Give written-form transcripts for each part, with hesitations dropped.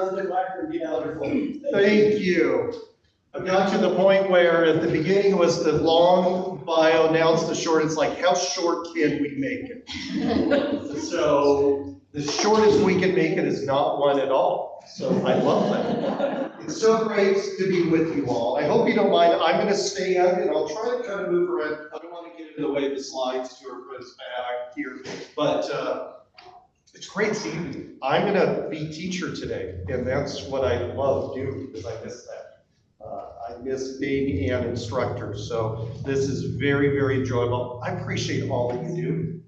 President Wagner, be wonderful. Thank you. I've got to the point where at the beginning was the long bio, now it's the short. It's like, how short can we make it? So the shortest we can make it is not one at all. So I love that. It's so great to be with you all. I hope you don't mind. I'm going to stand and I'll try to kind of move around. I don't want to get in the way of the slides to our friends back here, but it's great seeing you. I'm going to be teacher today, and that's what I love doing because I miss that. I miss being an instructor, so this is very, very enjoyable. I appreciate all that you do.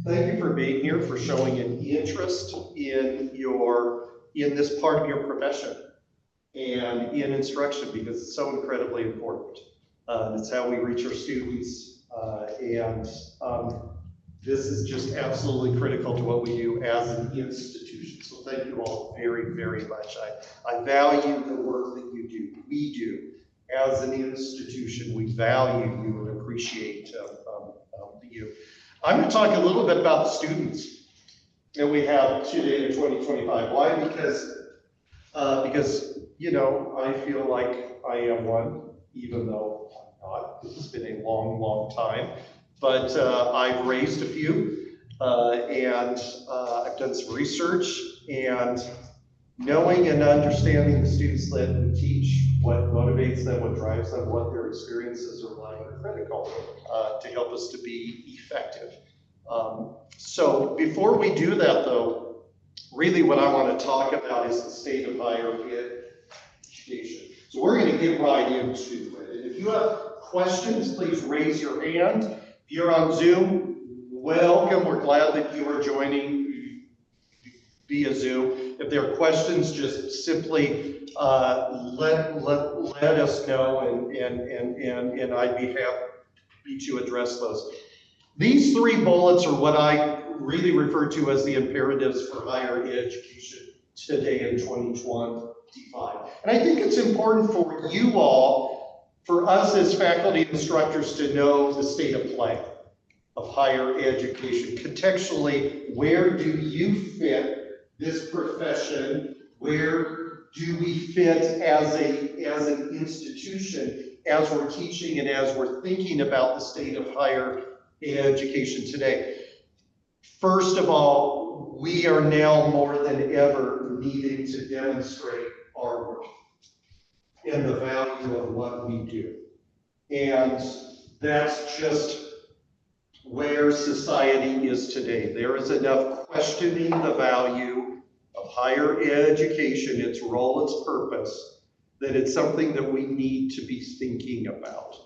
Thank you for being here, for showing an interest in this part of your profession and in instruction, because it's so incredibly important. It's how we reach our students, and this is just absolutely critical to what we do as an institution. So thank you all very, very much. I value the work that you do. We do. As an institution, we value you and appreciate you. I'm going to talk a little bit about the students that we have today in 2025. Why? Because you know, I feel like I am one, even though I'm not. It's been a long, long time. But I've raised a few, and I've done some research, and knowing and understanding the students that we teach, what motivates them, what drives them, what their experiences are like, are critical to help us to be effective. So before we do that, though, really what I want to talk about is the state of higher education. So we're going to get right into it. And if you have questions, please raise your hand. If you're on Zoom, welcome. We're glad that you are joining via Zoom. If there are questions, just simply let us know, and I'd be happy to address those. These three bullets are what I really refer to as the imperatives for higher education today in 2025. And I think it's important for you all, for us as faculty instructors, to know the state of play of higher education. Contextually, where do you fit this profession? Where do we fit as an institution, as we're teaching and as we're thinking about the state of higher education today? First of all, we are now more than ever needing to demonstrate our work and the value of what we do. And that's just where society is today. There is enough questioning the value of higher education, its role, its purpose, that it's something that we need to be thinking about.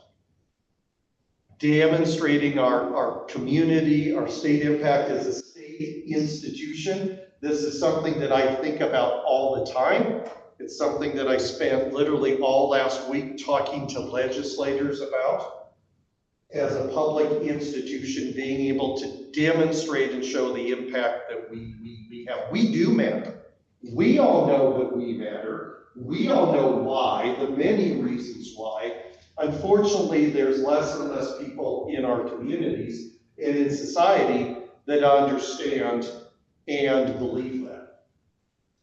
Demonstrating our community, our state impact as a state institution. This is something that I think about all the time. It's something that I spent literally all last week talking to legislators about. As a public institution, being able to demonstrate and show the impact that we have. We do matter. We all know that we matter. We all know why, the many reasons why. Unfortunately, there's less and less people in our communities and in society that understand and believe that.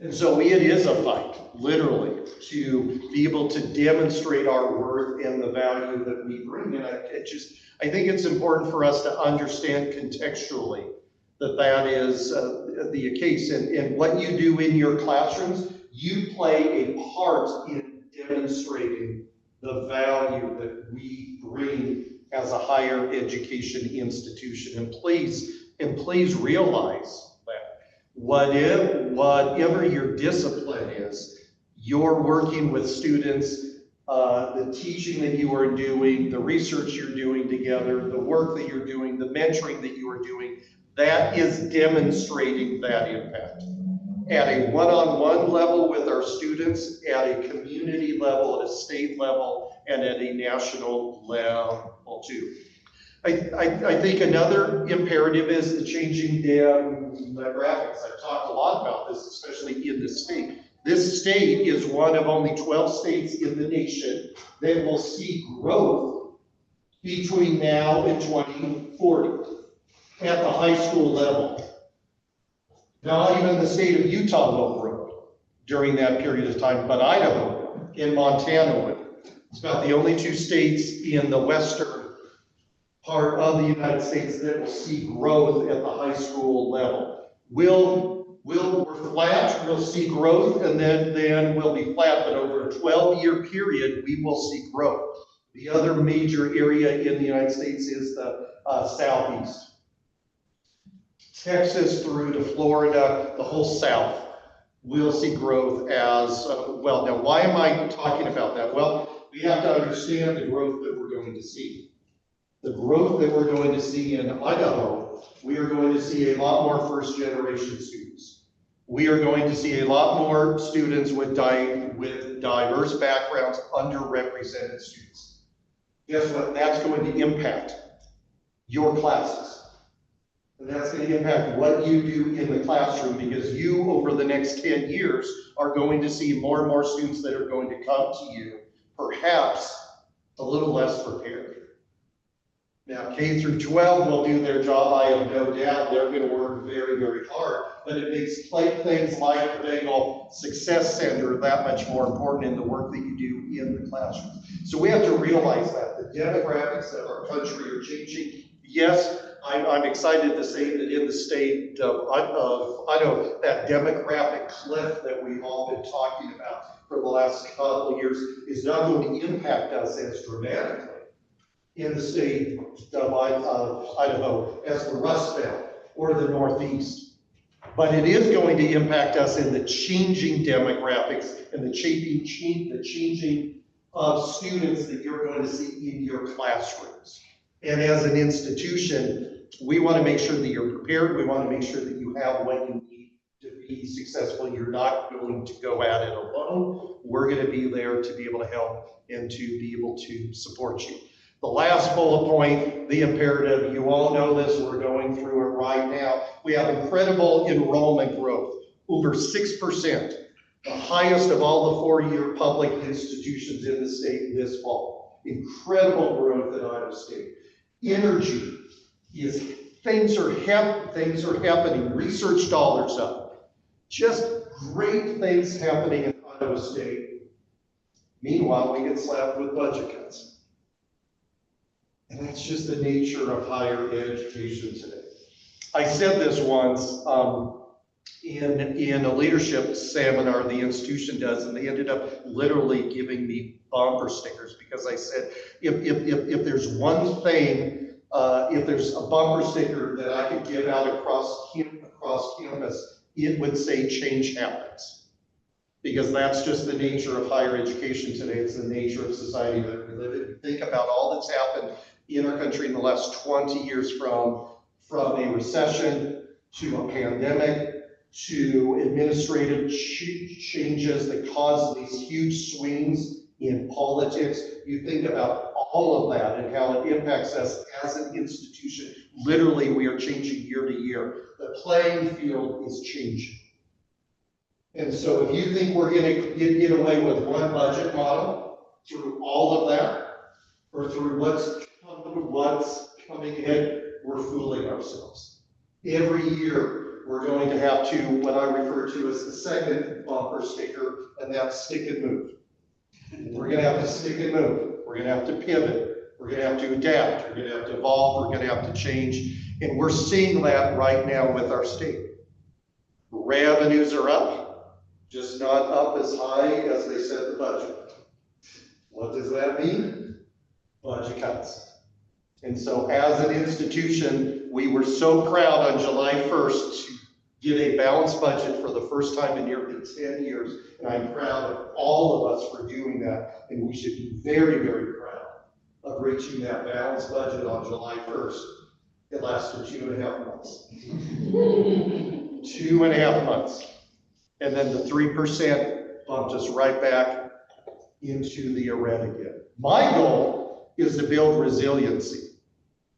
And so it is a fight, literally, to be able to demonstrate our worth and the value that we bring. And I think it's important for us to understand contextually that is the case. And what you do in your classrooms, you play a part in demonstrating the value that we bring as a higher education institution. And please realize that whatever your discipline is, you're working with students, the teaching that you are doing, the research you're doing together, the work that you're doing, the mentoring that you are doing, that is demonstrating that impact. At a one-on-one level with our students, at a community level, at a state level, and at a national level too. I think another imperative is the changing demographics. I've talked a lot about this, especially in this state. This state is one of only 12 states in the nation that will see growth between now and 2040 at the high school level. Not even the state of Utah will grow during that period of time, but Idaho and Montana would. It's about the only two states in the western part of the United States that will see growth at the high school level. We're flat, we'll see growth, and then we'll be flat, but over a 12-year period, we will see growth. The other major area in the United States is the Southeast. Texas through to Florida, the whole South, will see growth as well. Now, why am I talking about that? Well, we have to understand the growth that we're going to see. The growth that we're going to see in Idaho, we are going to see a lot more first-generation students. We are going to see a lot more students with diverse backgrounds, underrepresented students. Guess what? That's going to impact your classes. And that's going to impact what you do in the classroom, because you, over the next 10 years, are going to see more and more students that are going to come to you, perhaps a little less prepared. Now, K through 12 will do their job, I have no doubt. They're going to work very, very hard, but it makes things like the Bagel Success Center that much more important in the work that you do in the classroom. So we have to realize that the demographics of our country are changing. Yes, I'm excited to say that in the state of Idaho, that demographic cliff that we've all been talking about for the last couple of years is not going to impact us as dramatically in the state of Idaho as the Rust Belt or the Northeast. But it is going to impact us in the changing demographics and the changing of students that you're going to see in your classrooms. And as an institution, we want to make sure that you're prepared. We want to make sure that you have what you need to be successful. You're not going to go at it alone. We're going to be there to be able to help and to be able to support you. The last bullet point, the imperative, you all know this, we're going through it right now. We have incredible enrollment growth, over 6%, the highest of all the four-year public institutions in the state this fall. Incredible growth in Idaho State. Energy is, things are happening, research dollars up. Just great things happening in Idaho State. Meanwhile, we get slapped with budget cuts. And that's just the nature of higher education today. I said this once in a leadership seminar the institution does, and they ended up literally giving me bumper stickers because I said, if there's one thing, if there's a bumper sticker that I could give out across campus, it would say change happens. Because that's just the nature of higher education today. It's the nature of society that we live in. Think about all that's happened in our country in the last 20 years, from a recession to a pandemic to administrative changes that cause these huge swings in politics. You think about all of that and how it impacts us as an institution. Literally, we are changing year to year. The playing field is changing. And so if you think we're going to get away with one budget model through all of that, or through what's coming ahead, we're fooling ourselves. Every year, we're going to have to, what I refer to as the second bumper sticker, and that's stick and move. We're going to have to stick and move. We're going to have to pivot. We're going to have to adapt. We're going to have to evolve. We're going to have to change. And we're seeing that right now with our state. Revenues are up, just not up as high as they set the budget. What does that mean? Budget cuts. And so as an institution, we were so proud on July 1st to get a balanced budget for the first time in nearly 10 years. And I'm proud of all of us for doing that. And we should be very, very proud of reaching that balanced budget on July 1st. It lasted 2.5 months. 2.5 months. And then the 3% bumped us right back into the red again. My goal is to build resiliency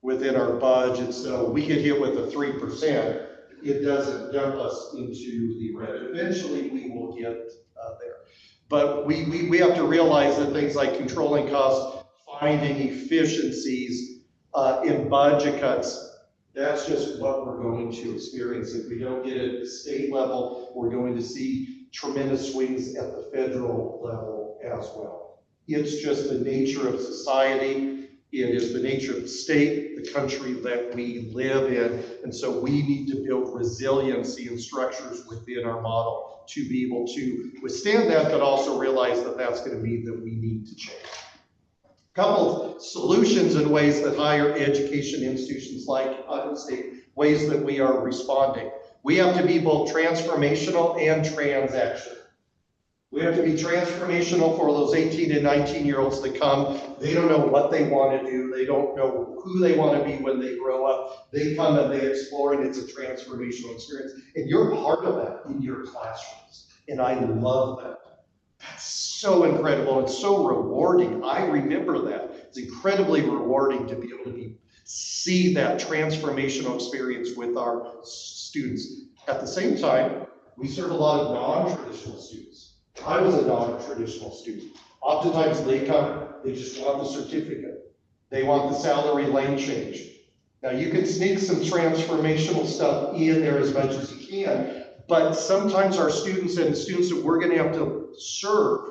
within our budget, so we get hit with a 3%, it doesn't dump us into the red. Eventually, we will get there. But we have to realize that things like controlling costs, finding efficiencies in budget cuts, that's just what we're going to experience. If we don't get it at the state level, we're going to see tremendous swings at the federal level as well. It's just the nature of society. It is the nature of the state, the country that we live in. And so we need to build resiliency and structures within our model to be able to withstand that, but also realize that that's going to mean that we need to change. A couple of solutions and ways that higher education institutions like Iowa State, ways that we are responding. We have to be both transformational and transactional. We have to be transformational for those 18 and 19-year-olds that come. They don't know what they want to do. They don't know who they want to be when they grow up. They come and they explore, and it's a transformational experience. And you're part of that in your classrooms. And I love that. That's so incredible and so rewarding. I remember that. It's incredibly rewarding to be able to see that transformational experience with our students. At the same time, we serve a lot of non-traditional students. I was a non-traditional student. Oftentimes they come, they just want the certificate. They want the salary lane change. Now you can sneak some transformational stuff in there as much as you can, but sometimes our students and the students that we're going to have to serve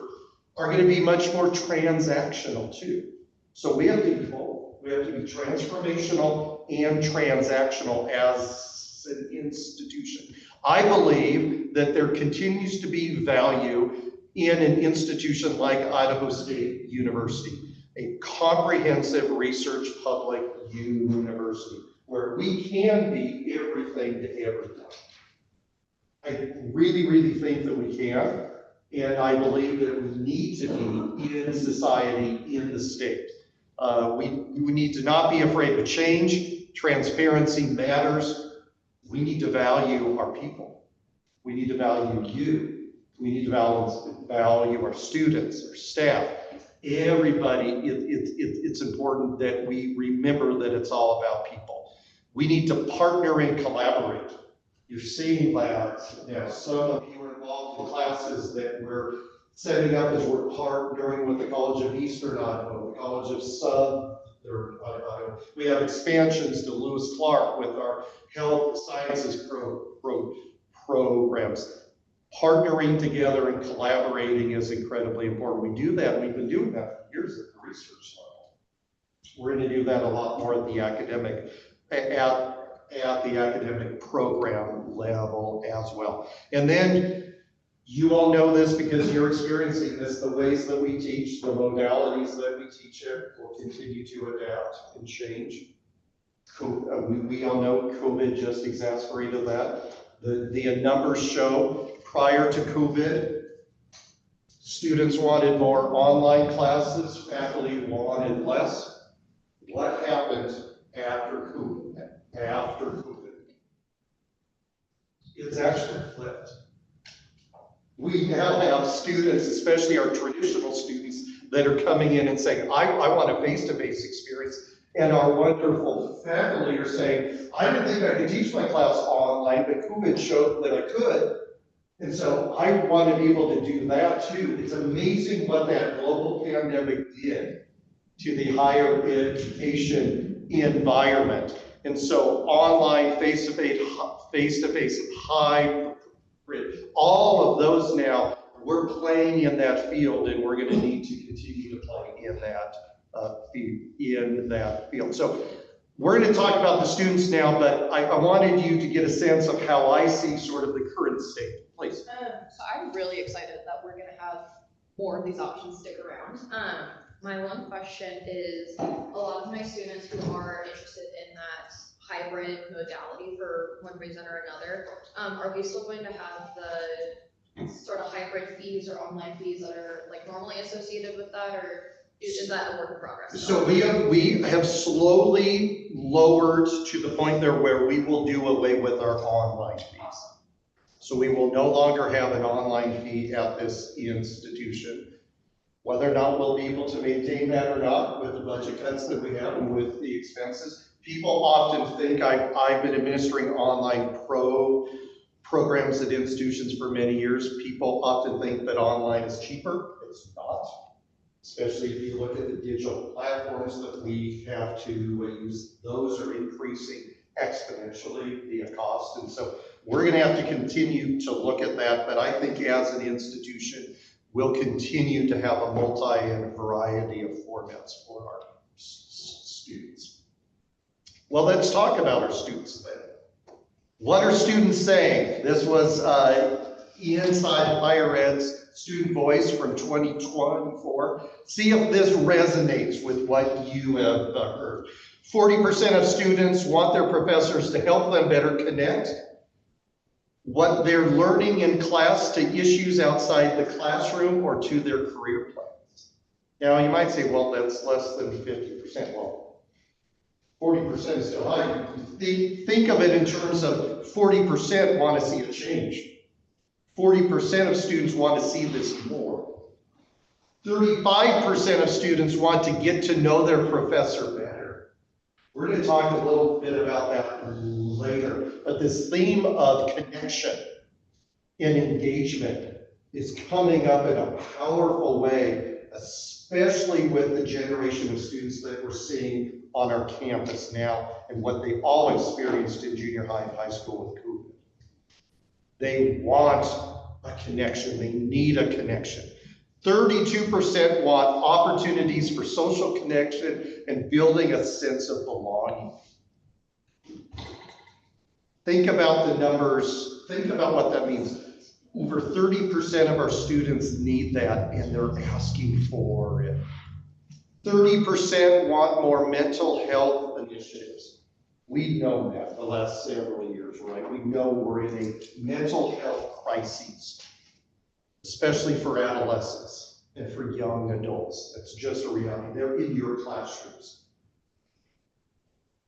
are going to be much more transactional too. So we have to be both. We have to be transformational and transactional as an institution. I believe that there continues to be value in an institution like Idaho State University, a comprehensive research public university, where we can be everything to everyone. I really, really think that we can, and I believe that we need to be in society, in the state. We need to not be afraid of change. Transparency matters. We need to value our people. We need to value you. We need to value our students, our staff, everybody. It's important that we remember that it's all about people. We need to partner and collaborate. You're seeing that now. Some of you are involved in classes that we're setting up as we're partnering with the College of Eastern Idaho, the College of Southern Idaho. We have expansions to Lewis Clark with our health sciences programs. Partnering together and collaborating is incredibly important. We do that. We've been doing that for years at the research level. We're going to do that a lot more at the academic program level as well. And then you all know this because you're experiencing this, the ways that we teach, the modalities that we teach it will continue to adapt and change. We all know COVID just exacerbated that. The numbers show prior to COVID, students wanted more online classes, faculty wanted less. What happened after COVID? It's actually flipped. We now have students, especially our traditional students, that are coming in and saying, I want a face-to-face experience. And our wonderful faculty are saying, I didn't think I could teach my class online, but COVID showed that I could. And so I want to be able to do that too. It's amazing what that global pandemic did to the higher education environment. And so online, face-to-face, hybrid, all of those now, we're playing in that field, and we're going to need to continue to play in that field. So we're going to talk about the students now, but I wanted you to get a sense of how I see sort of the current state. Please. So I'm really excited that we're going to have more of these options stick around. My one question is, a lot of my students who are interested in that hybrid modality for one reason or another, are we still going to have the sort of hybrid fees or online fees that are like normally associated with that, or is that a work in progress? So we have slowly lowered to the point there where we will do away with our online fees. Awesome. So we will no longer have an online fee at this institution. Whether or not we'll be able to maintain that or not with the budget cuts that we have and with the expenses. People often think I've been administering online programs at institutions for many years. People often think that online is cheaper. It's not. Especially if you look at the digital platforms that we have to use, those are increasing exponentially via cost. And so We're going to have to continue to look at that, but I think as an institution, we'll continue to have a multi and a variety of formats for our students. Well, let's talk about our students then. What are students saying? This was Inside Higher Ed's Student Voice from 2024. See if this resonates with what you have heard. 40% of students want their professors to help them better connect what they're learning in class to issues outside the classroom or to their career plans. Now, you might say, well, that's less than 50%. Well, 40% is still high. Think of it in terms of 40% want to see a change. 40% of students want to see this more. 35% of students want to get to know their professor better. We're going to talk a little bit about that later, but this theme of connection and engagement is coming up in a powerful way, especially with the generation of students that we're seeing on our campus now and what they all experienced in junior high and high school with COVID. They want a connection. They need a connection. 32% want opportunities for social connection and building a sense of belonging. Think about the numbers. Think about what that means. Over 30% of our students need that, and they're asking for it. 30% want more mental health initiatives. We've known that the last several years, right? We know we're in a mental health crisis, especially for adolescents and for young adults. That's just a reality. They're in your classrooms.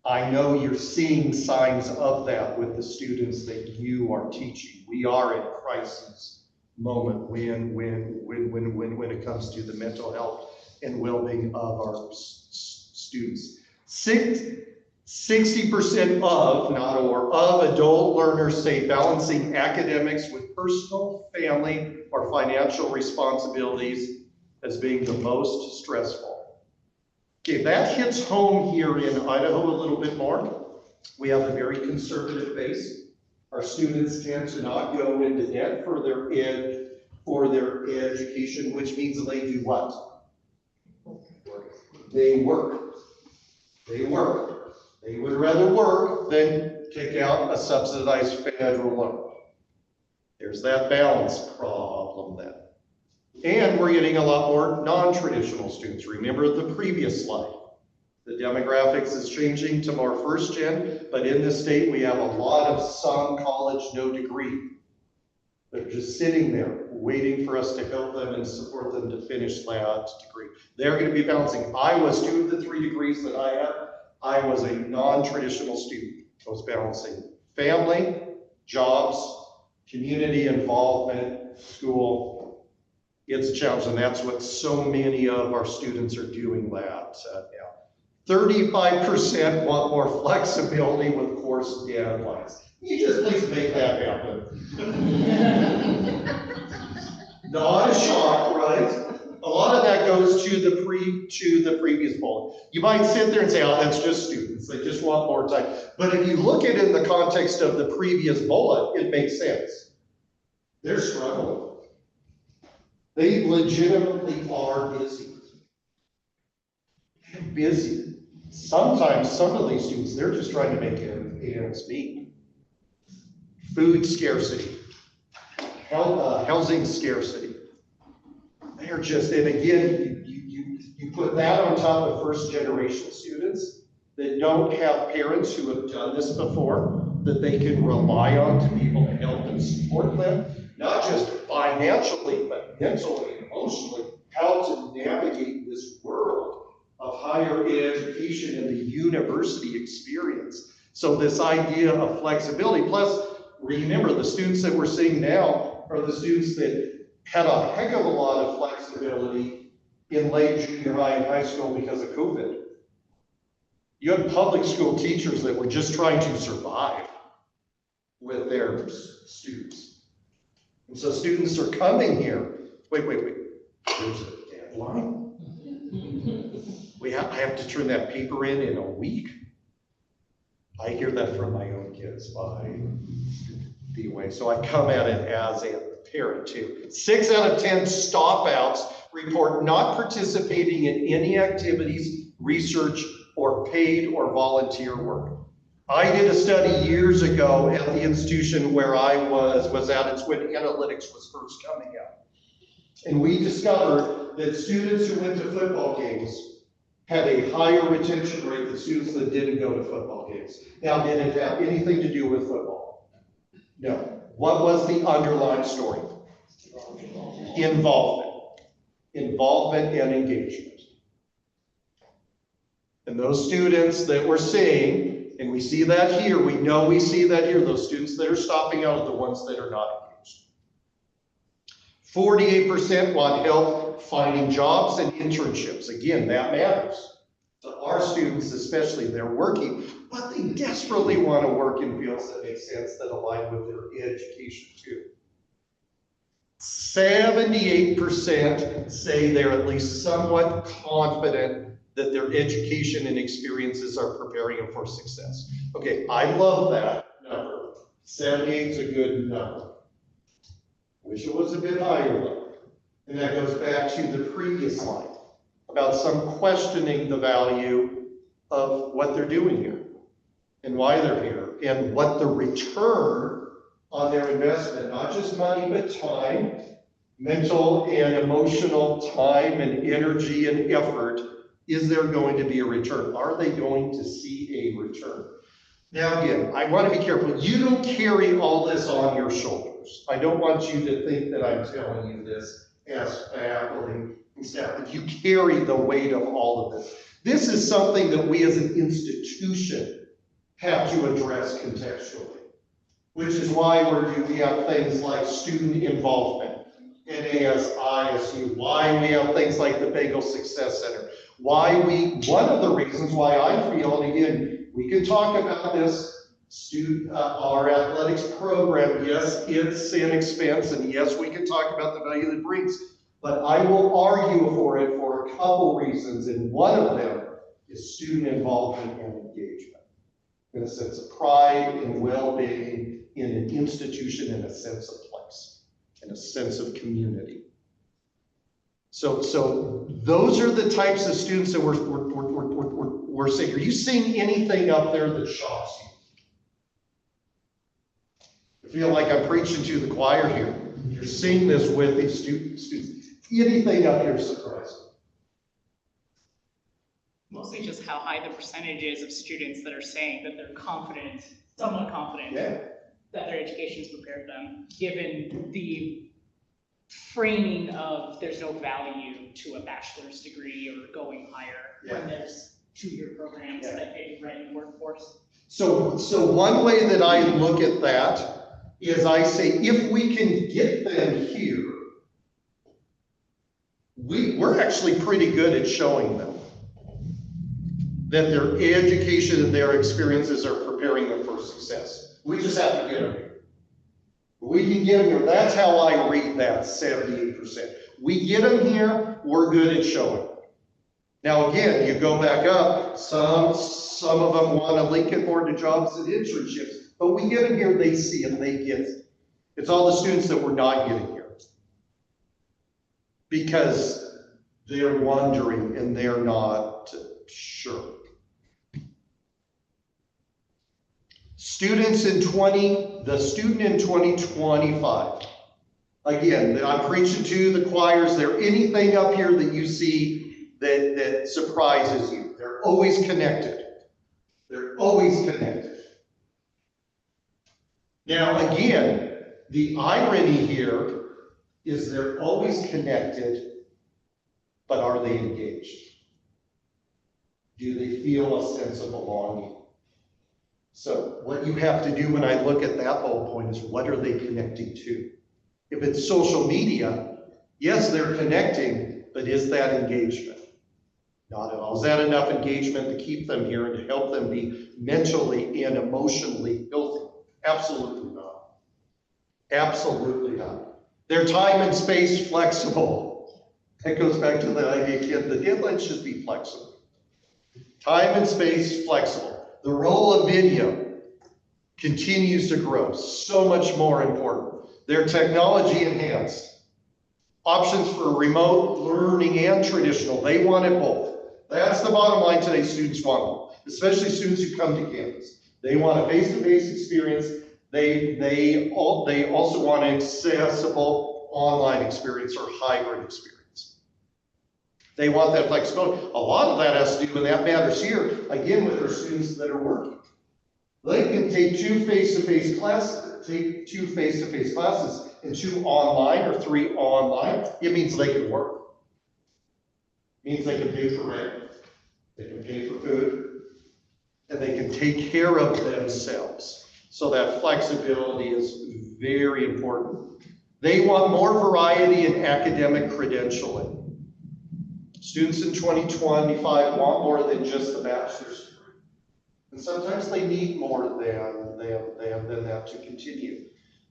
I know you're seeing signs of that with the students that you are teaching. We are in a crisis moment when it comes to the mental health and well-being of our students. 60% of adult learners say balancing academics with personal, family, or financial responsibilities as being the most stressful. Okay, that hits home here in Idaho a little bit more. We have a very conservative base. Our students tend to not go into debt for their education, which means they do what? They work. They work. They would rather work than take out a subsidized federal loan. There's that balance problem then. And we're getting a lot more non-traditional students. Remember the previous slide. The demographics is changing to more first gen, but in this state we have a lot of some college, no degree. They're just sitting there waiting for us to help them and support them to finish that degree. They're going to be balancing. I was 2 of the 3 degrees that I have. I was a non-traditional student. I was balancing family, jobs, community involvement, school. It's a challenge, and that's what so many of our students are doing that now. 35% want more flexibility with course deadlines. You just please make that happen. Not a shock, right? A lot of that goes to the previous bullet. You might sit there and say, oh, that's just students. They just want more time. But if you look at it in the context of the previous bullet, it makes sense. They're struggling. They legitimately are busy. They're busy. Sometimes some of these students, they're just trying to make ends meet. Food scarcity, housing scarcity. They're just, and again, you put that on top of first generation students that don't have parents who have done this before, that they can rely on to be able to help and support them, not just financially, but mentally and emotionally, how to navigate this world of higher education and the university experience. So this idea of flexibility, plus remember the students that we're seeing now are the students that had a heck of a lot of flexibility in late junior high and high school because of COVID. You had public school teachers that were just trying to survive with their students. And so students are coming here. Wait. There's a deadline. I have to turn that paper in a week. I hear that from my own kids. be away. So I come at it as a parent too. 6 out of 10 stop outs report not participating in any activities, research, or paid or volunteer work. I did a study years ago at the institution where I was at. It's when analytics was first coming out. And we discovered that students who went to football games had a higher retention rate than students that didn't go to football games. Now, did it have anything to do with football? No. What was the underlying story? Involvement. Involvement and engagement. And those students that we're seeing, and we see that here, we know we see that here, those students that are stopping out are the ones that are not engaged. 48% want help finding jobs and internships. Again, that matters. So our students especially, they're working, but they desperately want to work in fields that make sense, that align with their education too. 78% say they're at least somewhat confident that their education and experiences are preparing them for success. Okay, I love that number. 78 is a good number. Wish it was a bit higher though. And that goes back to the previous slide about some questioning the value of what they're doing here and why they're here and what the return on their investment, not just money, but time, mental and emotional time and energy and effort. Is there going to be a return? Are they going to see a return? Now again, I want to be careful. You don't carry all this on your shoulders. I don't want you to think that I'm telling you this as faculty and staff, but you carry the weight of all of this. This is something that we as an institution have to address contextually, which is why we have things like student involvement, NASISU, why we have things like the Bagel Success Center, one of the reasons why I feel, and again, we can talk about this, our athletics program, yes, it's an expense, and yes, we can talk about the value that it brings, but I will argue for it for a couple reasons, and one of them is student involvement and engagement, in a sense of pride and well-being in an institution, in a sense of place, in a sense of community. So those are the types of students that we're seeing. Are you seeing anything up there that shocks you? I feel like I'm preaching to the choir here. You're seeing this with these students. Anything up here surprising? Mostly just how high the percentage is of students that are saying that they're confident, somewhat confident, that their education's prepared them, given the framing of there's no value to a bachelor's degree or going higher when there's 2-year programs that get you ready in the workforce. So one way that I look at that is I say, if we can get them here, we're actually pretty good at showing them that their education and their experiences are preparing them for success. We just have to get them here. We can get them here. That's how I read that 78%. We get them here, we're good at showing. Now again, you go back up, some of them want to link it more to jobs and internships, but we get them here, they see it, they get it. It's all the students that we're not getting here, because they're wondering and they're not sure. The student in 2025. Again, I'm preaching to the choir. Is there anything up here that you see that surprises you? They're always connected. They're always connected. Now, again, the irony here is they're always connected, but are they engaged? Do they feel a sense of belonging? So what you have to do when I look at that whole point is, what are they connecting to? If it's social media, yes, they're connecting, but is that engagement? Not at all. Is that enough engagement to keep them here and to help them be mentally and emotionally healthy? Absolutely not. Absolutely not. Their time and space flexible. That goes back to the idea, kid, the deadline should be flexible. Time and space flexible. The role of video. continues to grow, so much more important. They're technology enhanced. Options for remote learning and traditional, they want it both. That's the bottom line today, students want it, especially students who come to campus. They want a face-to-face experience. They also want an accessible online experience or hybrid experience. They want that flexibility. A lot of that has to do, and that matters here, again, with their students that are working. They can take two face-to-face classes and 2 online or 3 online. It means they can work. It means they can pay for rent, they can pay for food, and they can take care of themselves. So that flexibility is very important. They want more variety in academic credentialing. Students in 2025 want more than just the bachelor's degree. And sometimes they need more than that to continue.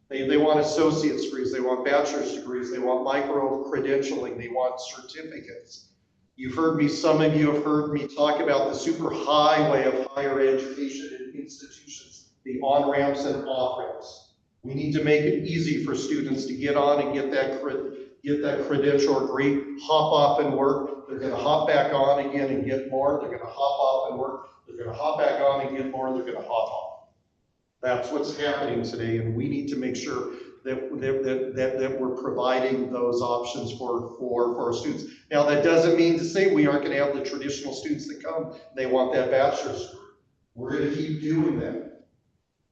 They want associate's degrees, they want bachelor's degrees, they want micro-credentialing, they want certificates. You've heard me, some of you have heard me talk about the super highway of higher education and institutions, the on-ramps and off-ramps. We need to make it easy for students to get on and get that credential or degree, hop off and work. They're gonna hop back on again and get more. They're gonna hop off and work. They're gonna hop back on and get more. They're gonna hop off. That's what's happening today, and we need to make sure that we're providing those options for our students. Now, that doesn't mean to say we aren't gonna have the traditional students that come, they want that bachelor's degree. We're gonna keep doing that.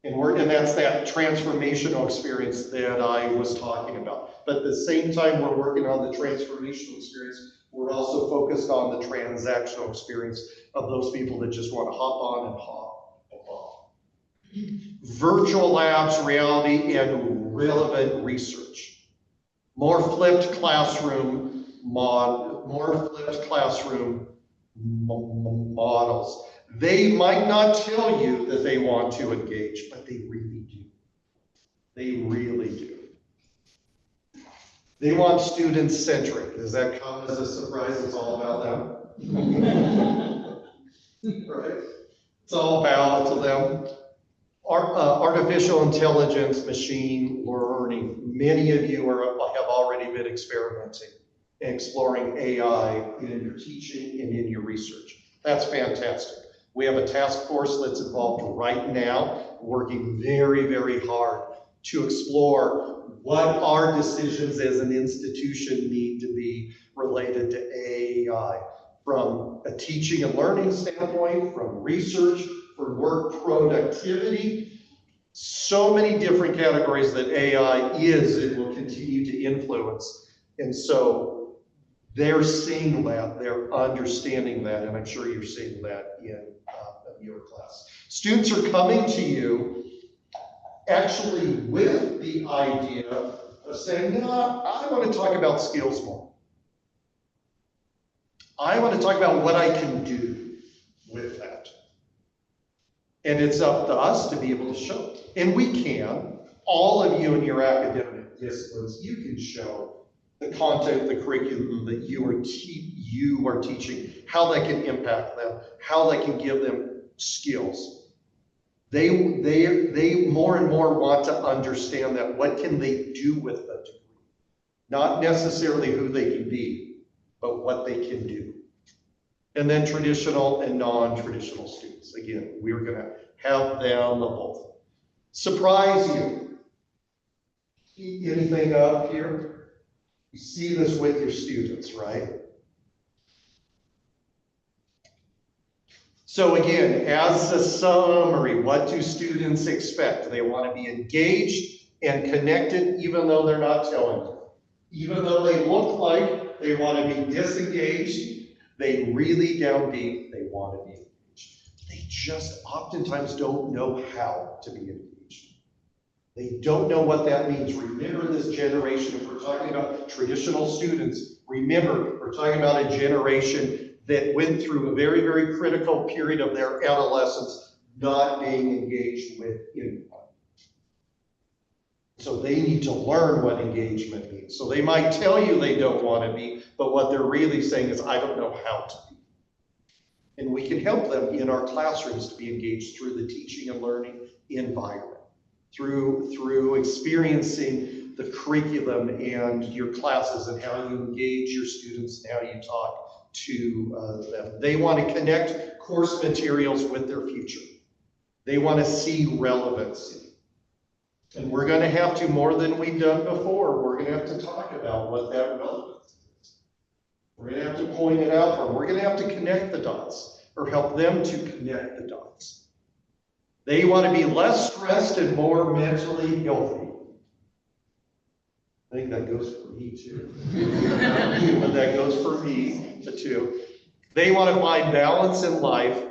And that's that transformational experience that I was talking about. But at the same time we're working on the transformational experience, we're also focused on the transactional experience of those people that just want to hop on and hop off. Virtual labs, reality, and relevant research. More flipped classroom models. They might not tell you that they want to engage, but they really do. They really do. They want student-centric. Does that come as a surprise? It's all about them. Right? It's all about them. Artificial intelligence, machine learning. Many of you have already been experimenting and exploring AI in your teaching and in your research. That's fantastic. We have a task force that's involved right now, working very, very hard to explore what our decisions as an institution need to be related to AI, from a teaching and learning standpoint, from research, for work productivity, so many different categories that AI is and will continue to influence. And so they're seeing that, they're understanding that, and I'm sure you're seeing that in your class. Students are coming to you actually with the idea of saying, you know, I want to talk about skills more. I want to talk about what I can do with that. And it's up to us to be able to show. And we can, all of you in your academic disciplines, you can show the content, the curriculum that you are teaching, how that can impact them, how that can give them skills. They more and more want to understand that. What can they do with the degree? Not necessarily who they can be, but what they can do. And then traditional and non-traditional students. Again, we're going to have them both. Surprise you. Anything up here? You see this with your students, right? So again, as a summary, what do students expect? They want to be engaged and connected even though they're not telling you. Even though they look like they want to be disengaged, they really down deep, they want to be engaged. They just oftentimes don't know how to be engaged. They don't know what that means. Remember this generation, if we're talking about traditional students, remember, we're talking about a generation that went through a very, very critical period of their adolescence not being engaged with anyone. So they need to learn what engagement means. So they might tell you they don't want to be, but what they're really saying is, I don't know how to be. And we can help them in our classrooms to be engaged through the teaching and learning environment, through experiencing the curriculum and your classes and how you engage your students and how you talk to them. They want to connect course materials with their future. They want to see relevancy. And we're going to have to, more than we've done before, we're going to have to talk about what that relevance is. We're going to have to point it out for them. We're going to have to connect the dots, or help them to connect the dots. They want to be less stressed and more mentally healthy. I think that goes for me too. But that goes for me too. They want to find balance in life.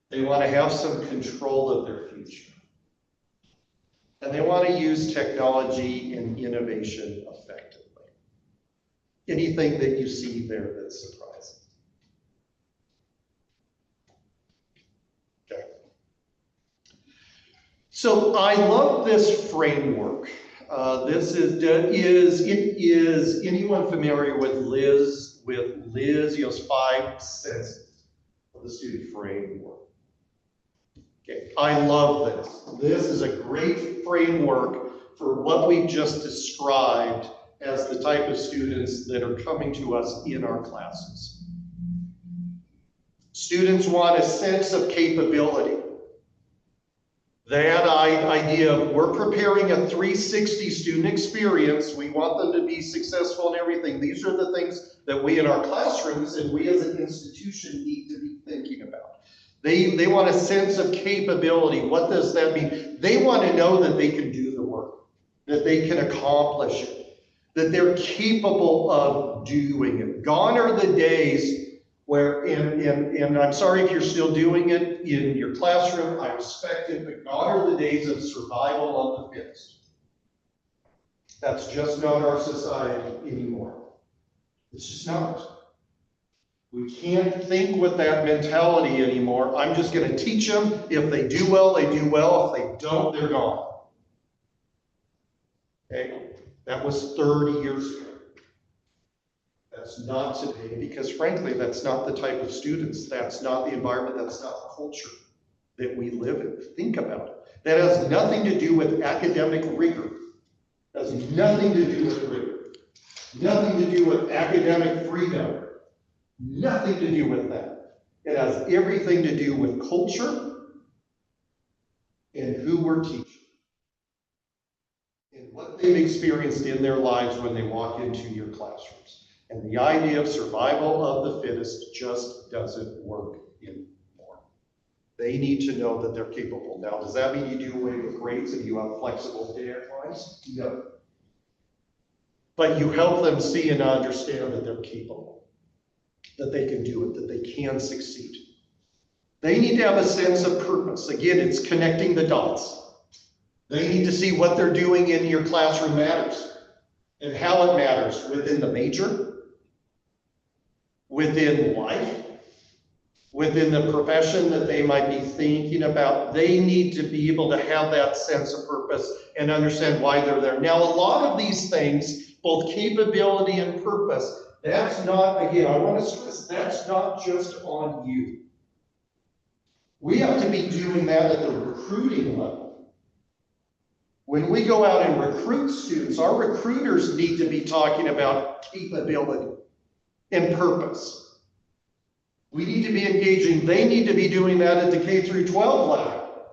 They want to have some control of their future. And they want to use technology and innovation effectively. Anything that you see there that's surprising? Okay. So I love this framework. Is anyone familiar with Liz? Liz, 5 senses of the student framework. Okay, I love this. This is a great framework for what we've just described as the type of students that are coming to us in our classes. Students want a sense of capability. That idea of we're preparing a 360 student experience, we want them to be successful in everything. These are the things that we in our classrooms and we as an institution need to be thinking about. They want a sense of capability. What does that mean? They want to know that they can do the work, that they can accomplish it, that they're capable of doing it. Gone are the days where, and I'm sorry if you're still doing it in your classroom, I respect it, but gone are the days of survival of the fittest. That's just not our society anymore. It's just not. We can't think with that mentality anymore. I'm just going to teach them. If they do well, they do well. If they don't, they're gone. Okay? That was 30 years ago. That's not today, because frankly, that's not the type of students, that's not the environment, that's not the culture that we live in. Think about it. That has nothing to do with academic rigor. That has nothing to do with rigor. Nothing to do with academic freedom. Nothing to do with that. It has everything to do with culture and who we're teaching. And what they've experienced in their lives when they walk into your classrooms. And the idea of survival of the fittest just doesn't work anymore. They need to know that they're capable. Now, does that mean you do away with grades and you have flexible deadlines? No. But you help them see and understand that they're capable, that they can do it, that they can succeed. They need to have a sense of purpose. Again, it's connecting the dots. They need to see what they're doing in your classroom matters and how it matters within the major, within life, within the profession that they might be thinking about. They need to be able to have that sense of purpose and understand why they're there. Now, a lot of these things, both capability and purpose, that's not, again, I want to stress, that's not just on you. We have to be doing that at the recruiting level. When we go out and recruit students, our recruiters need to be talking about capability and purpose. We need to be engaging. They need to be doing that at the K through 12 level,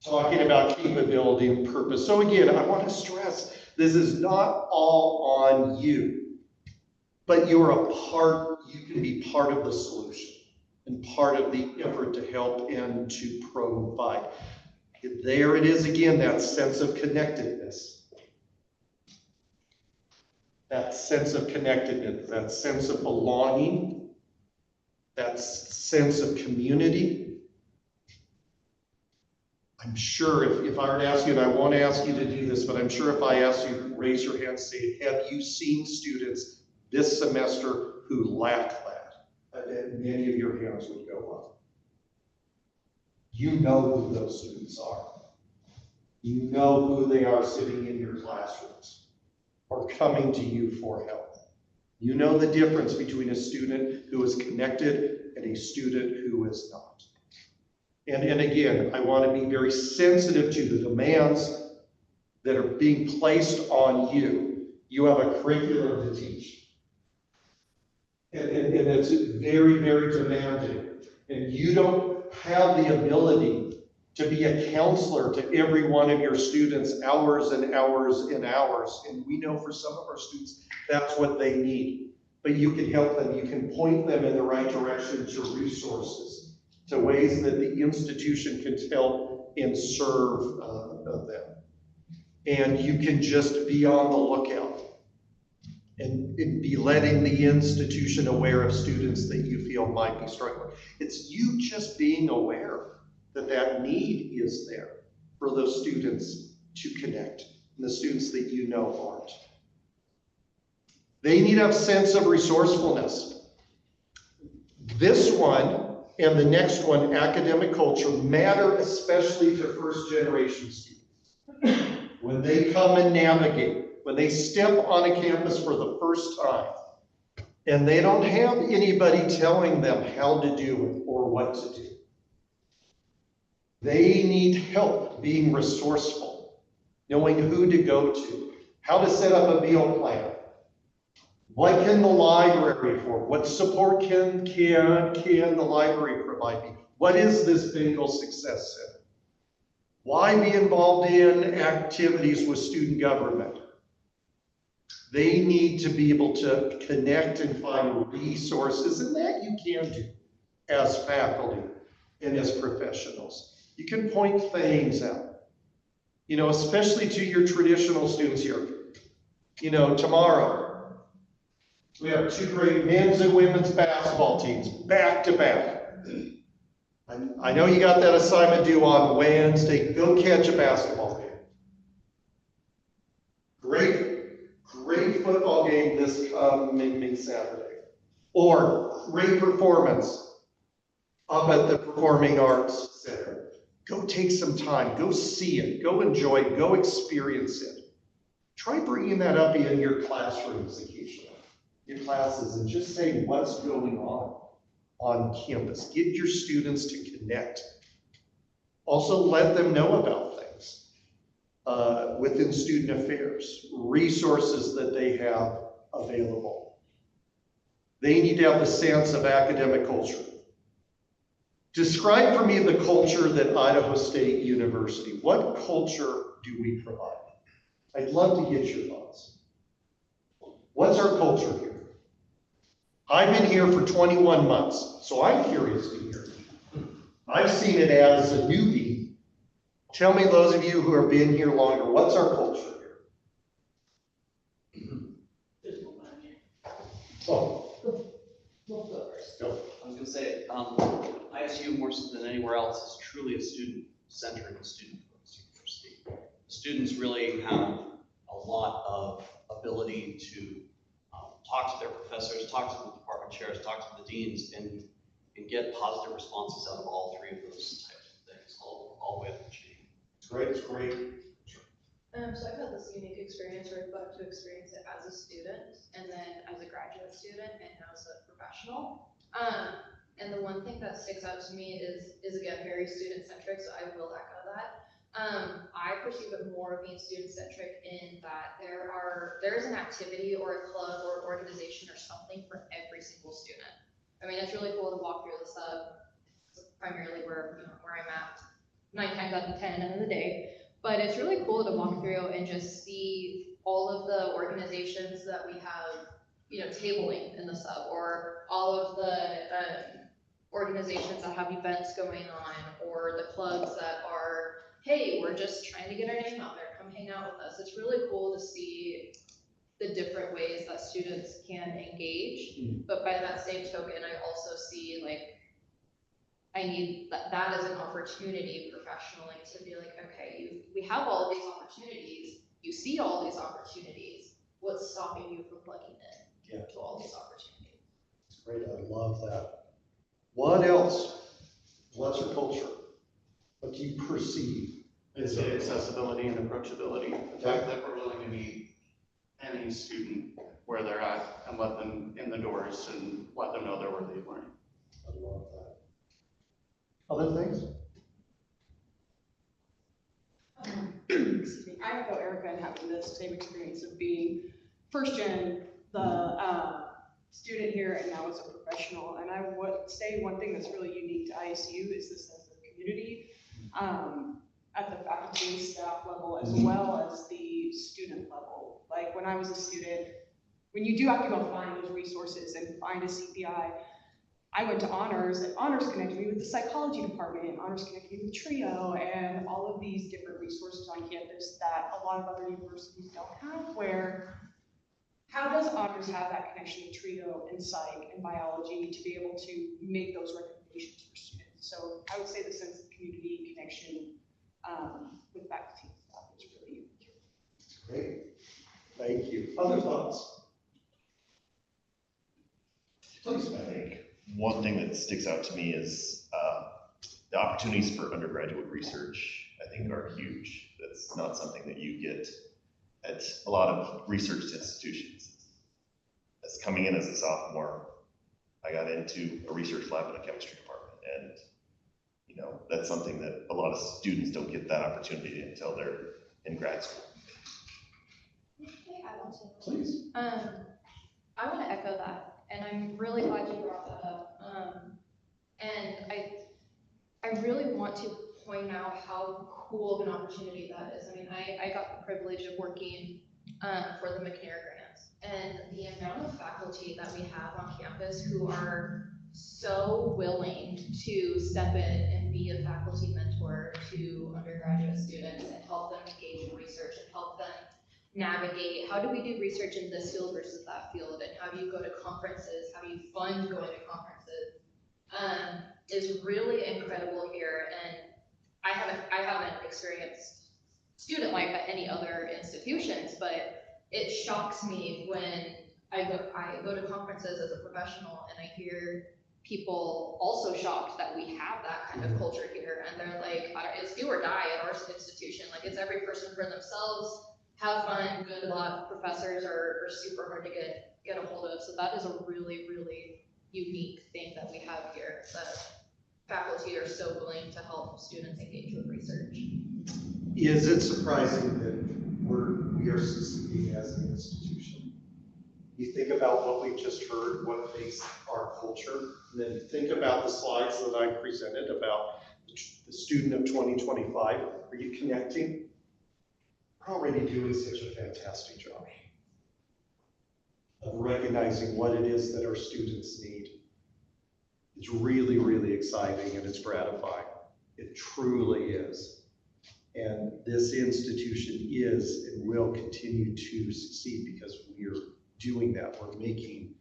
talking about capability and purpose. So again, I want to stress, this is not all on you, but you're a part, you can be part of the solution and part of the effort to help and to provide. There it is again, that sense of connectedness. That sense of connectedness, that sense of belonging, that sense of community. I'm sure if I were to ask you, and I won't ask you to do this, but I'm sure if I asked you to raise your hand, say, have you seen students this semester who lack that? And many of your hands would go up. You know who those students are. You know who they are sitting in your classrooms or coming to you for help. You know the difference between a student who is connected and a student who is not. And again, I want to be very sensitive to the demands that are being placed on you. You have a curriculum to teach. And it's very, very demanding. And you don't have the ability to be a counselor to every one of your students hours and hours and hours. And we know for some of our students, that's what they need. But you can help them. You can point them in the right direction to resources, to ways that the institution can help and serve them. And you can just be on the lookout and be letting the institution aware of students that you feel might be struggling. It's you just being aware that that need is there for those students to connect, and the students that you know aren't. They need to have a sense of resourcefulness. This one and the next one, academic culture, matter especially to first-generation students. When they come and navigate, when they step on a campus for the first time, and they don't have anybody telling them how to do it or what to do. They need help being resourceful, knowing who to go to, how to set up a meal plan. What can the library afford? What support can the library provide me? What is this Bengal Success Center? Why be involved in activities with student government? They need to be able to connect and find resources, and that you can do as faculty and as professionals. You can point things out, especially to your traditional students here. Tomorrow, we have 2 great men's and women's basketball teams back to back. I know you got that assignment due on Wednesday. Go catch a basketball game. Great football game this coming Saturday. Or great performance up at the Performing Arts Center. Go take some time. Go see it. Go enjoy it. Go experience it. Try bringing that up in your classrooms occasionally, your classes, and just say what's going on campus. Get your students to connect. Also, let them know about things within student affairs, resources that they have available. They need to have the sense of academic culture. Describe for me the culture that Idaho State University, what culture do we provide? I'd love to get your thoughts. What's our culture here? I've been here for 21 months, so I'm curious to hear. I've seen it as a newbie. Tell me, those of you who have been here longer, what's our culture here? Oh. Go. I was going to say, ISU, more so than anywhere else, is truly a student-centered and student-focused university. Students really have a lot of ability to talk to their professors, talk to the department chairs, talk to the deans, and get positive responses out of all 3 of those types of things, all the way up the chain. It's great. So I've had this unique experience where I've got to experience it as a student, and then as a graduate student, and now as a professional. And the one thing that sticks out to me is again, very student-centric, so I will echo that. I perceive it more being student-centric in that there is an activity or a club or organization or something for every single student. I mean, it's really cool to walk through the sub, primarily where I'm at 9 times out of 10 end of the day. But it's really cool to walk through and just see all of the organizations that we have, tabling in the sub, or all of the organizations that have events going on, or the clubs that are, hey, we're just trying to get our name out there, come hang out with us. It's really cool to see the different ways that students can engage. But by that same token, I also see I need that as an opportunity professionally to be like, okay, we have all these opportunities, you see all these opportunities, what's stopping you from plugging in to all these opportunities? It's great, I love that. What else? What's your culture? What do you perceive? It's the accessibility and approachability. The fact that we're willing to meet any student where they're at and let them in the doors and let them know they're worthy of learning. I love that. Other things? I echo Erica and having the same experience of being first gen, the student here, and now as a professional. And I would say one thing that's really unique to ISU is the sense of community at the faculty and staff level, as well as the student level. Like when I was a student, when you do have to go find those resources and find a CPI, I went to Honors, and Honors connected me with the psychology department, and Honors connected me with Trio, and all of these different resources on campus that a lot of other universities don't have, where how does Honors have that connection with Trio and Psych and Biology to be able to make those recommendations for students? So I would say the sense of community connection with faculty and staff is really unique. Great, thank you. Other thoughts? Please, I think one thing that sticks out to me is the opportunities for undergraduate research, I think, are huge. That's not something that you get at a lot of research institutions. As coming in as a sophomore, I got into a research lab in a chemistry department, and you know, that's something that a lot of students don't get that opportunity until they're in grad school. please. I want to echo that, and I'm really glad you brought that up. And I really want to point out how cool of an opportunity that is. I mean, I got the privilege of working for the McNair grants, and the amount of faculty that we have on campus who are so willing to step in and be a faculty mentor to undergraduate students and help them engage in research and help them navigate how do we do research in this field versus that field, and how do you go to conferences, how do you fund going to conferences, is really incredible here. And I haven't experienced student life at any other institutions, but it shocks me when I go to conferences as a professional and I hear people also shocked that we have that kind of culture here, and they're like, it's do or die at our institution. Like, it's every person for themselves. Have fun, good luck. Professors are super hard to get a hold of. So that is a really, really unique thing that we have here, that faculty are so willing to help students engage with research. Is it surprising that we are succeeding as an institution? You think about what we just heard, what makes our culture, and then think about the slides that I presented about the student of 2025. Are you connecting? We're already doing such a fantastic job of recognizing what it is that our students need. It's really, really exciting, and it's gratifying. It truly is. And this institution is and will continue to succeed because we're doing that. We're making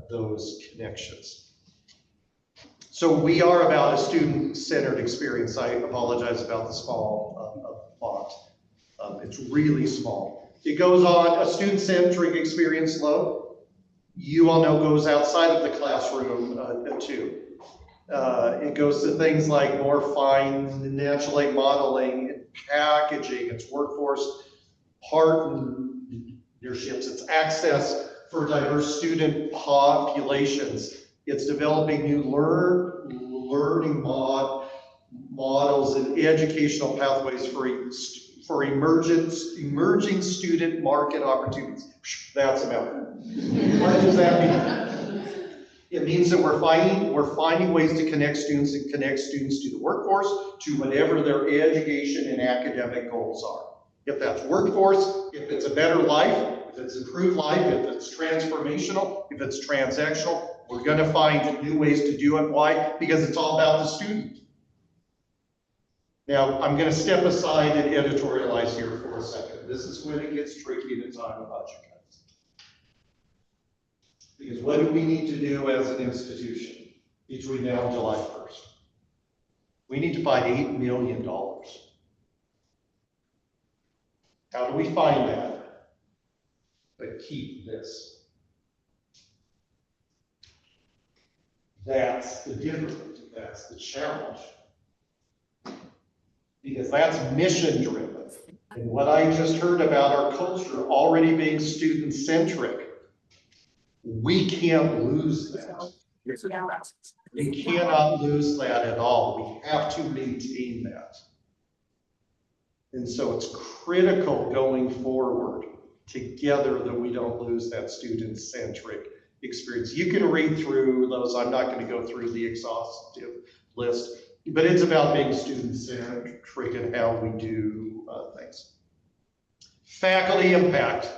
those connections. So we are about a student-centered experience. I apologize about the small font. It's really small. It goes on a student-centric experience low. You all know goes outside of the classroom too. It goes to things like more financial aid modeling and packaging. It's workforce partnerships. It's access for diverse student populations. It's developing new learning models and educational pathways for emerging student market opportunities. That's about it. What does that mean? It means that we're finding ways to connect students and connect students to the workforce, to whatever their education and academic goals are. If that's workforce, if it's a better life, if it's improved life, if it's transformational, if it's transactional, we're going to find new ways to do it. Why? Because it's all about the student. Now, I'm going to step aside and editorialize here for a second. This is when it gets tricky to talk about budget cuts. Because what do we need to do as an institution between now and July 1st? We need to find $8 million. How do we find that? But keep this. That's the difficulty. That's the challenge. Because that's mission driven. And what I just heard about our culture already being student centric, we can't lose that. We cannot lose that at all. We have to maintain that. And so it's critical going forward together that we don't lose that student-centric experience. You can read through those. I'm not going to go through the exhaustive list, but it's about being student-centric and how we do things. Faculty impact.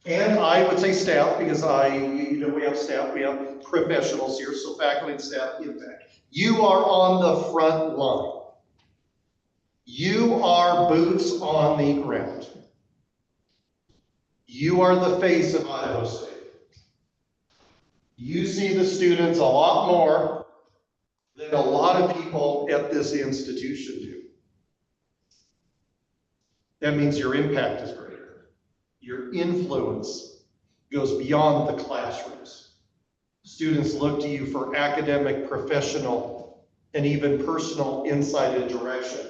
And I would say staff, because we have staff, we have professionals here, so faculty and staff impact. You are on the front line. You are boots on the ground. You are the face of Idaho State. You see the students a lot more than a lot of people at this institution do. That means your impact is greater. Your influence goes beyond the classrooms. Students look to you for academic, professional, and even personal insight and direction.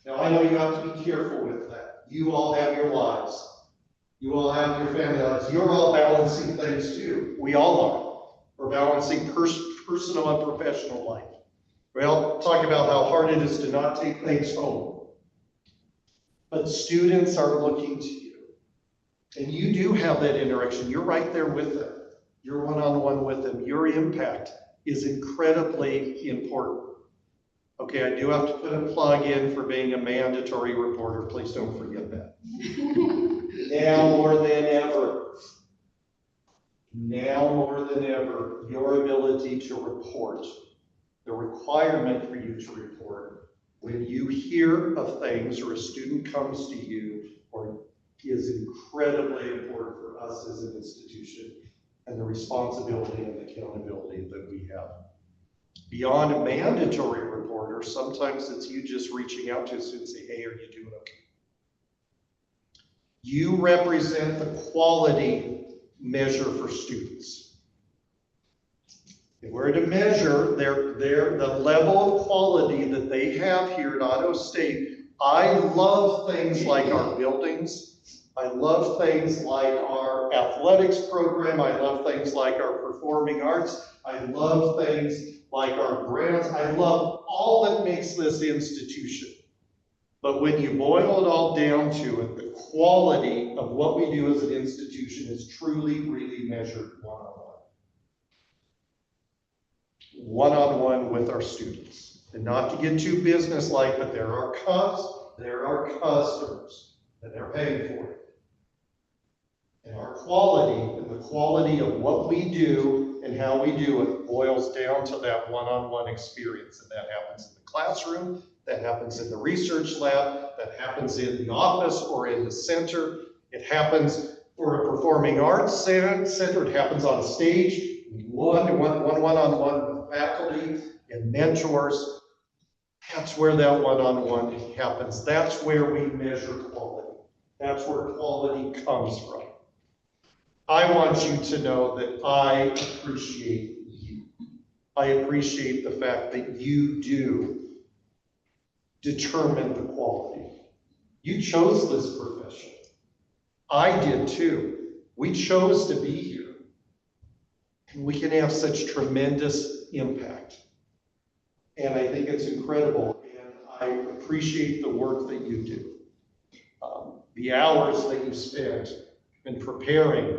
Now, I know you have to be careful with that. You all have your lives. You all have your family lives. You're all balancing things too. We all are. We're balancing personal and professional life. We'll talk about how hard it is to not take things home. But students are looking to you. And you do have that interaction. You're right there with them. You're one-on-one with them. Your impact is incredibly important. Okay, I do have to put a plug in for being a mandatory reporter. Please don't forget that. Now more than ever, your ability to report, the requirement for you to report, when you hear of things or a student comes to you, or is incredibly important for us as an institution, and the responsibility and accountability that we have. Beyond a mandatory reporter, sometimes it's you just reaching out to a student and say, hey, are you doing okay? You represent the quality measure for students. If we're to measure the level of quality that they have here at Idaho State, I love things like our buildings. I love things like our athletics program. I love things like our performing arts. I love things like our grants. I love all that makes this institution. But when you boil it all down to it, the quality of what we do as an institution is truly, really measured one-on-one. One-on-one with our students. And not to get too business-like, but there are customers, and they're paying for it. And our quality, and the quality of what we do and how we do it, boils down to that one-on-one experience. And that happens in the classroom, that happens in the research lab, that happens in the office or in the center. It happens for a performing arts center, it happens on stage, one-on-one with faculty and mentors. That's where that one-on-one happens. That's where we measure quality. That's where quality comes from. I want you to know that I appreciate you. I appreciate the fact that you do determine the quality. You chose this profession. I did too. We chose to be here. And we can have such tremendous impact. And I think it's incredible. And I appreciate the work that you do. The hours that you spent in preparing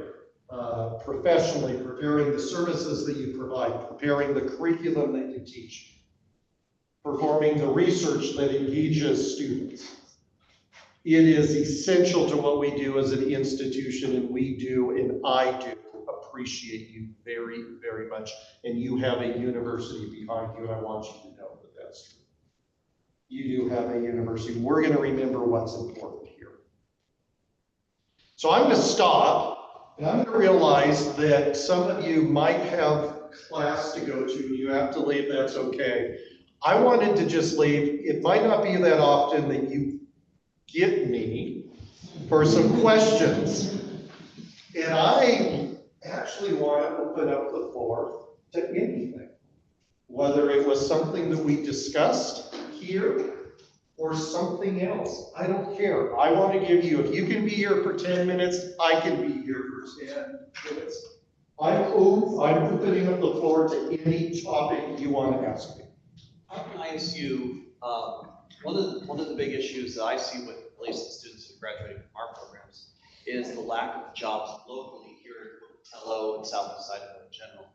professionally, preparing the services that you provide, preparing the curriculum that you teach, performing the research that engages students. It is essential to what we do as an institution, and we do, and I do appreciate you very, very much. And you have a university behind you, and I want you to know that that's true. You do have a university. We're going to remember what's important here. So I'm going to stop, and I'm going to realize that some of you might have class to go to, and you have to leave, that's okay. I wanted to just leave. It might not be that often that you get me for some questions. And I actually want to open up the floor to anything, whether it was something that we discussed here or something else. I don't care. I want to give you, if you can be here for 10 minutes, I can be here for 10 minutes. I'm opening up the floor to any topic you want to ask me. How can ISU, one of the big issues that I see with at least the students who graduated from our programs, is the lack of jobs locally here in Pocatello and Southeast Idaho in general.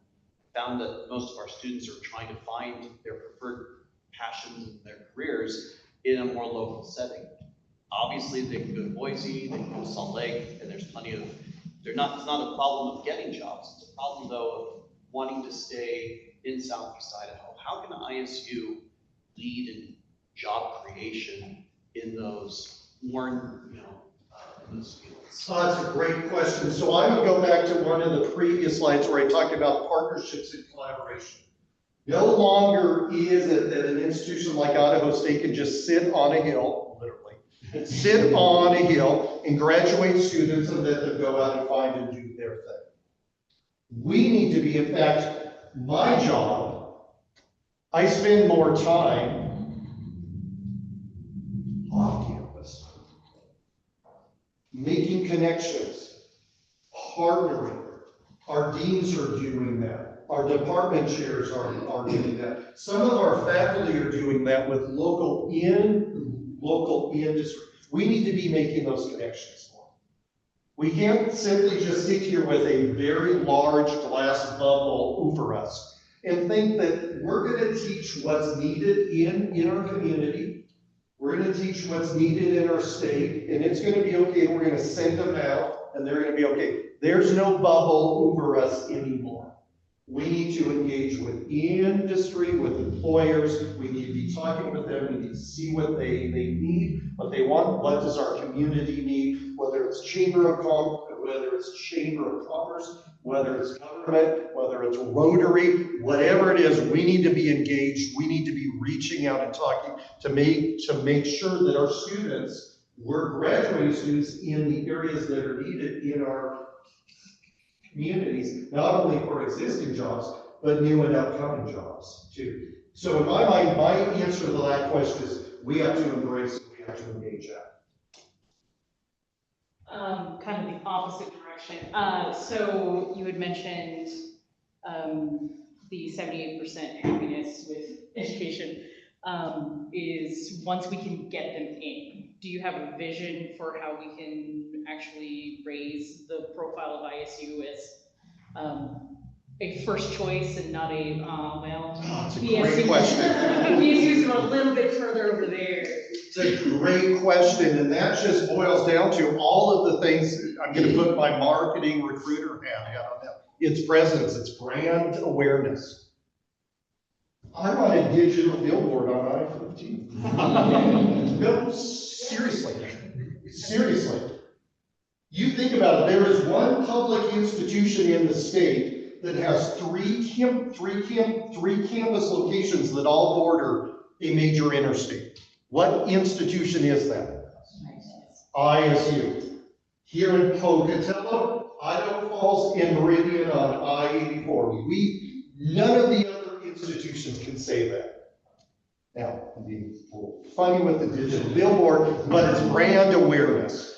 Found that most of our students are trying to find their preferred passions and their careers in a more local setting. Obviously, they can go to Boise, they can go to Salt Lake, and there's plenty of, it's not a problem of getting jobs, it's a problem though of wanting to stay in Southeast Idaho. How can ISU lead in job creation in those more, in those fields? That's a great question. So I would go back to one of the previous slides where I talked about partnerships and collaboration. No longer is it that an institution like Idaho State can just sit on a hill, literally, sit on a hill and graduate students and let them go out and find and do their thing. We need to be, in fact, my job, I spend more time off campus, making connections, partnering. Our deans are doing that. Our department chairs are doing that. Some of our faculty are doing that with local industry. We need to be making those connections more. We can't simply just sit here with a very large glass bubble over us and think that we're going to teach what's needed in our community. We're going to teach what's needed in our state, and it's going to be okay. We're going to send them out, and they're going to be okay. There's no bubble over us anymore. We need to engage with industry, with employers. We need to be talking with them. We need to see what they need, what they want. What does our community need? Whether it's Chamber of Commerce, whether it's government, whether it's Rotary, whatever it is, we need to be engaged. We need to be reaching out and talking to make sure that our students, we're graduating students in the areas that are needed in our communities, not only for existing jobs, but new and upcoming jobs too. So in my mind, my answer to that question is we have to embrace it, we have to engage that. Kind of the opposite direction. So you had mentioned the 78% happiness with education is once we can get them in. Do you have a vision for how we can actually raise the profile of ISU as a first choice and not a, It's a great question. BSU's a little bit further over there. It's a great question, and that just boils down to all of the things. I'm going to put my marketing recruiter hat on that. It's presence, it's brand awareness. I want a digital billboard on I-15. No, seriously. You think about it, there is one public institution in the state that has three campus locations that all border a major interstate. What institution is that? ISU. Here in Pocatello, Idaho Falls, and Meridian on I-84. None of the other institutions can say that. Now, I'm being a little funny with the digital billboard, but it's brand awareness.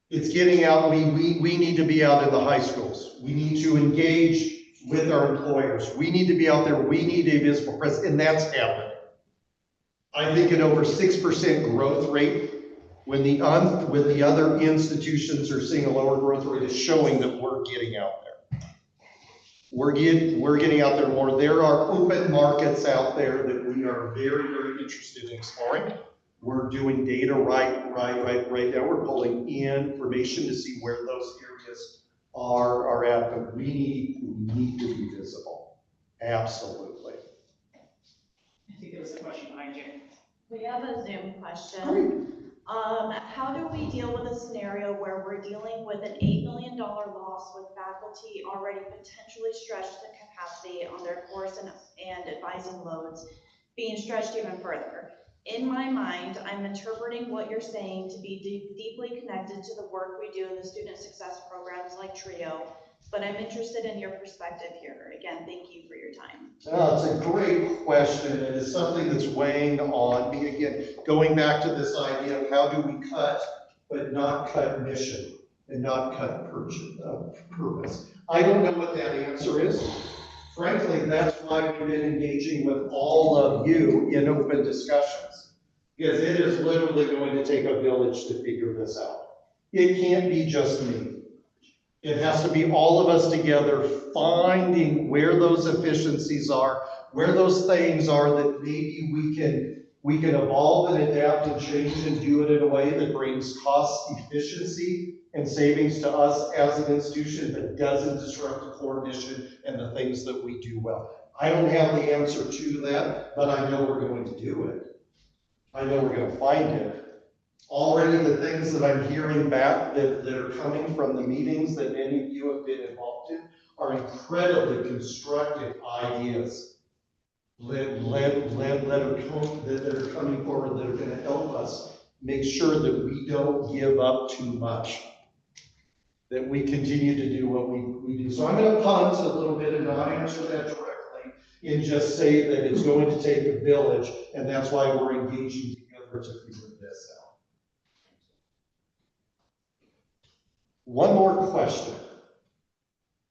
It's getting out. We need to be out in the high schools. We need to engage with our employers. We need to be out there. We need a visible presence, and that's happening. I think at over 6% growth rate, when the other institutions are seeing a lower growth rate, is showing that we're getting out there. We're getting out there more. There are open markets out there that we are very, very interested in exploring. We're doing data right now. We're pulling in information to see where those areas are at, but we need to be visible. Absolutely. I think there was a question behind you. We have a Zoom question. How do we deal with a scenario where we're dealing with an $8 million loss with faculty already potentially stretched to capacity on their course and advising loads being stretched even further? In my mind, I'm interpreting what you're saying to be deeply connected to the work we do in the student success programs like TRIO, but I'm interested in your perspective here. Again, thank you for your time. It's a great question, and it's something that's weighing on me. Again, going back to this idea of how do we cut, but not cut mission, and not cut purpose. I don't know what that answer is. Frankly, that's why we've been engaging with all of you in open discussions. Because it is literally going to take a village to figure this out. It can't be just me. It has to be all of us together finding where those efficiencies are, where those things are that maybe we can evolve and adapt and change and do it in a way that brings cost efficiency and savings to us as an institution that doesn't disrupt the core mission and the things that we do well. I don't have the answer to that, but I know we're going to do it. I know we're going to find it. Already the things that I'm hearing back that are coming from the meetings that many of you have been involved in are incredibly constructive ideas that are coming forward that are going to help us make sure that we don't give up too much, that we continue to do what we do. So I'm going to punt a little bit and not answer that directly and just say that it's going to take a village, and that's why we're engaging together to figure this out. One more question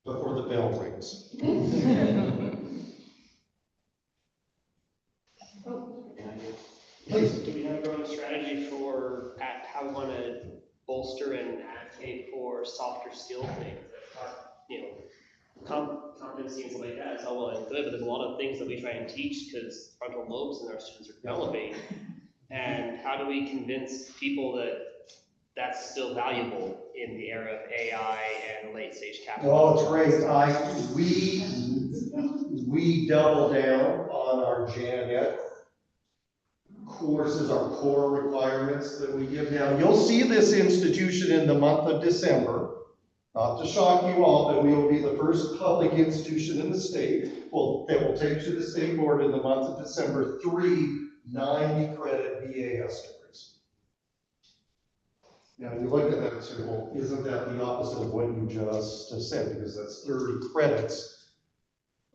before the bell rings. Please. Do we have a growing strategy for how we want to bolster and advocate for softer skill things? Competency and stuff like that is all well and good, but there's a lot of things that we try and teach because frontal lobes in our students are developing. And how do we convince people that that's still valuable in the era of AI and late stage capital? Oh, it's great. We double down on our Gen Ed courses, our core requirements that we give. Now, you'll see this institution in the month of December. Not to shock you all, but we will be the first public institution in the state that will take to the state board in the month of December 3 90-credit BAS degrees. Now, you look at that and say, well, isn't that the opposite of what you just said? Because that's 30 credits.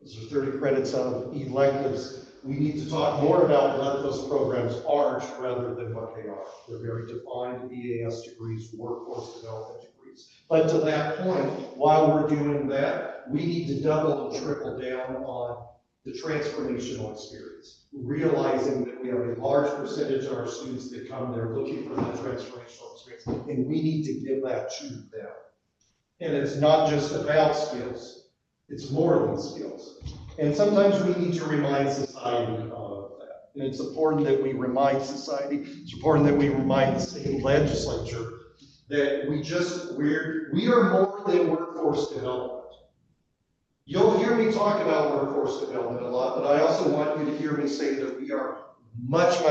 Those are 30 credits of electives. We need to talk more about what those programs are rather than what they are. They're very defined BAS degrees, workforce development degrees. But to that point, while we're doing that, we need to double and triple down on the transformational experience, realizing that we have a large percentage of our students that come there looking for that transformational experience, and we need to give that to them. And it's not just about skills, it's more than skills. And sometimes we need to remind society of that. And it's important that we remind society, it's important that we remind the state legislature that we are more than workforce development. You'll hear me talk about workforce development a lot, but I also want you to hear me say that we are much